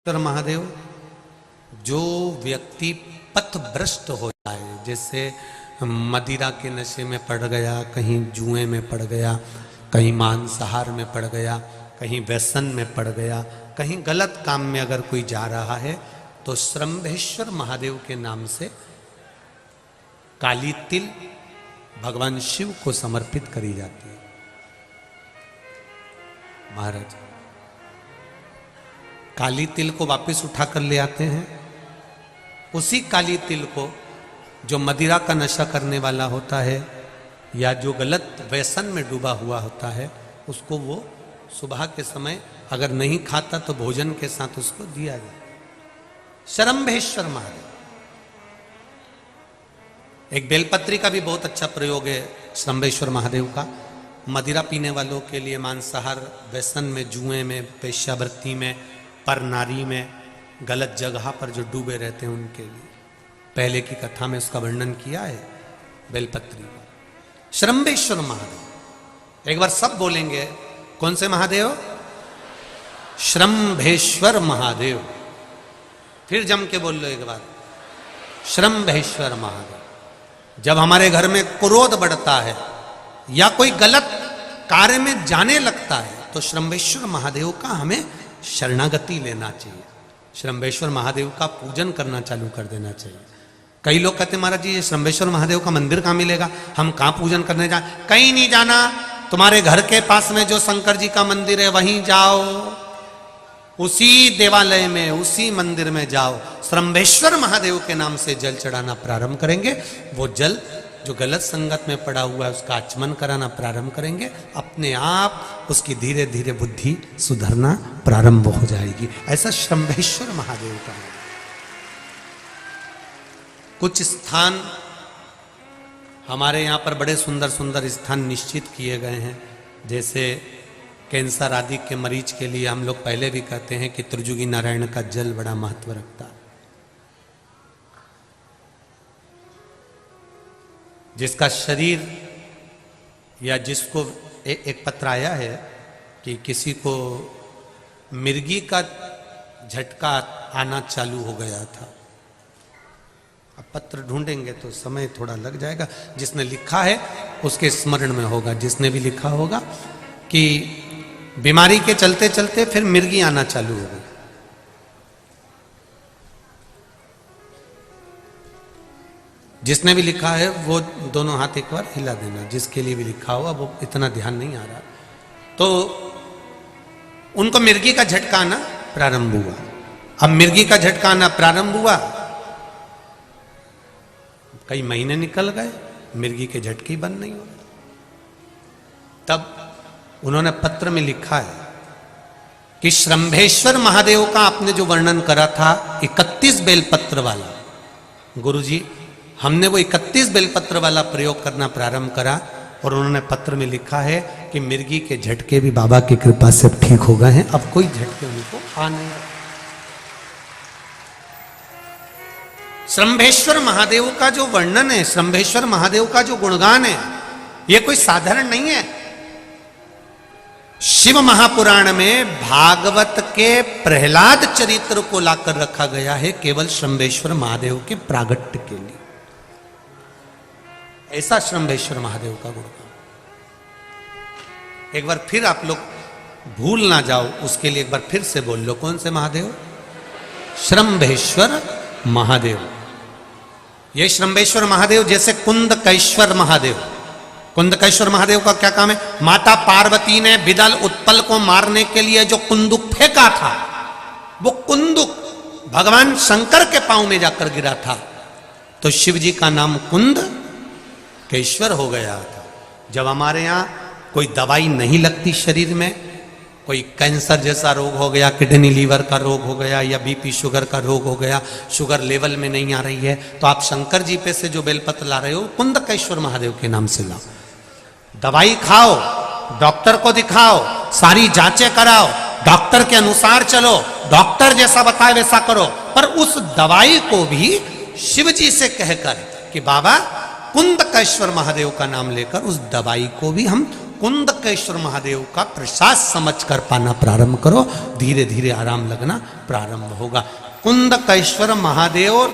तर महादेव, जो व्यक्ति पथभ्रष्ट हो जाए, जैसे मदिरा के नशे में पड़ गया, कहीं जुए में पड़ गया, कहीं मांसाहार में पड़ गया, कहीं व्यसन में पड़ गया, कहीं गलत काम में अगर कोई जा रहा है, तो श्रंभेश्वर महादेव के नाम से काली तिल भगवान शिव को समर्पित करी जाती है। महाराज काली तिल को वापस उठाकर ले आते हैं। उसी काली तिल को जो मदिरा का नशा करने वाला होता है या जो गलत व्यसन में डूबा हुआ होता है, उसको वो सुबह के समय अगर नहीं खाता तो भोजन के साथ उसको दिया जाए। श्रंभेश्वर महादेव। एक बेलपत्री का भी बहुत अच्छा प्रयोग है श्रंभेश्वर महादेव का। मदिरा पीने वालों के लिए, मांसाहार, व्यसन में, जुए में, वेश्यावृत्ति में, पर नारी में, गलत जगह पर जो डूबे रहते हैं उनके लिए। पहले की कथा में उसका वर्णन किया है बेलपत्री का। श्रंभेश्वर महादेव। एक बार सब बोलेंगे, कौन से महादेव? श्रंभेश्वर महादेव। फिर जम के बोल लो एक बार, श्रंभेश्वर महादेव। जब हमारे घर में क्रोध बढ़ता है या कोई गलत कार्य में जाने लगता है, तो श्रंभेश्वर महादेव का हमें शरणागति लेना चाहिए। श्रंभेश्वर महादेव का पूजन करना चालू कर देना चाहिए। कई लोग कहते हैं महाराज जी, ये श्रंभेश्वर महादेव का मंदिर कहाँ मिलेगा, हम कहाँ पूजन करने जाए? कहीं नहीं जाना, तुम्हारे घर के पास में जो शंकर जी का मंदिर है वहीं जाओ, उसी देवालय में, उसी मंदिर में जाओ। श्रंभेश्वर महादेव के नाम से जल चढ़ाना प्रारंभ करेंगे। वो जल जो गलत संगत में पड़ा हुआ है उसका आचमन कराना प्रारंभ करेंगे। अपने आप उसकी धीरे धीरे बुद्धि सुधरना प्रारंभ हो जाएगी। ऐसा श्रंभेश्वर महादेव का है। कुछ स्थान हमारे यहाँ पर बड़े सुंदर सुंदर स्थान निश्चित किए गए हैं। जैसे कैंसर आदि के मरीज के लिए हम लोग पहले भी कहते हैं कि त्रिजुगी नारायण का जल बड़ा महत्व रखता है। जिसका शरीर या जिसको एक पत्र आया है कि किसी को मिर्गी का झटका आना चालू हो गया था। अब पत्र ढूंढेंगे तो समय थोड़ा लग जाएगा। जिसने लिखा है उसके स्मरण में होगा। जिसने भी लिखा होगा कि बीमारी के चलते चलते फिर मिर्गी आना चालू हो गई। जिसने भी लिखा है वो दोनों हाथ एक बार हिला देना। जिसके लिए भी लिखा हुआ वो इतना ध्यान नहीं आ रहा, तो उनको मिर्गी का झटका आना प्रारंभ हुआ। अब मिर्गी का झटका आना प्रारंभ हुआ, कई महीने निकल गए, मिर्गी के झटके बंद नहीं हो रहे। तब उन्होंने पत्र में लिखा है कि श्रंभेश्वर महादेव का आपने जो वर्णन करा था 31 बेलपत्र वाला, गुरुजी हमने वो 31 बेलपत्र वाला प्रयोग करना प्रारंभ करा। और उन्होंने पत्र में लिखा है कि मिर्गी के झटके भी बाबा की कृपा से ठीक हो गए हैं। अब कोई झटके उनको आ नहीं। श्रंभेश्वर महादेव का जो वर्णन है, श्रंभेश्वर महादेव का जो गुणगान है, ये कोई साधारण नहीं है। शिव महापुराण में भागवत के प्रहलाद चरित्र को लाकर रखा गया है केवल श्रंभेश्वर महादेव के प्रागट्य के लिए। ऐसा श्रंभेश्वर महादेव का गुणगान। एक बार फिर आप लोग भूल ना जाओ, उसके लिए एक बार फिर से बोल लो, कौन से महादेव? श्रंभेश्वर महादेव। ये श्रंभेश्वर महादेव जैसे कुंदकेश्वर महादेव। कुंदकेश्वर महादेव का क्या काम है? माता पार्वती ने बिदल उत्पल को मारने के लिए जो कुंदुक फेंका था, वो कुंदुक भगवान शंकर के पांव में जाकर गिरा था, तो शिव जी का नाम कुंदकेश्वर हो गया था। जब हमारे यहाँ कोई दवाई नहीं लगती शरीर में, कोई कैंसर जैसा रोग हो गया, किडनी लीवर का रोग हो गया, या बीपी शुगर का रोग हो गया, शुगर लेवल में नहीं आ रही है, तो आप शंकर जी पे से जो बेलपत्र ला रहे हो कुंदकेश्वर महादेव के नाम से लाओ। दवाई खाओ, डॉक्टर को दिखाओ, सारी जांचें कराओ, डॉक्टर के अनुसार चलो, डॉक्टर जैसा बताए वैसा करो, पर उस दवाई को भी शिव जी से कहकर कि बाबा कुंदकेश्वर महादेव का नाम लेकर उस दवाई को भी हम कुंदकेश्वर महादेव का प्रसाद समझ कर पाना प्रारंभ करो, धीरे धीरे आराम लगना प्रारंभ होगा। कुंदकेश्वर महादेव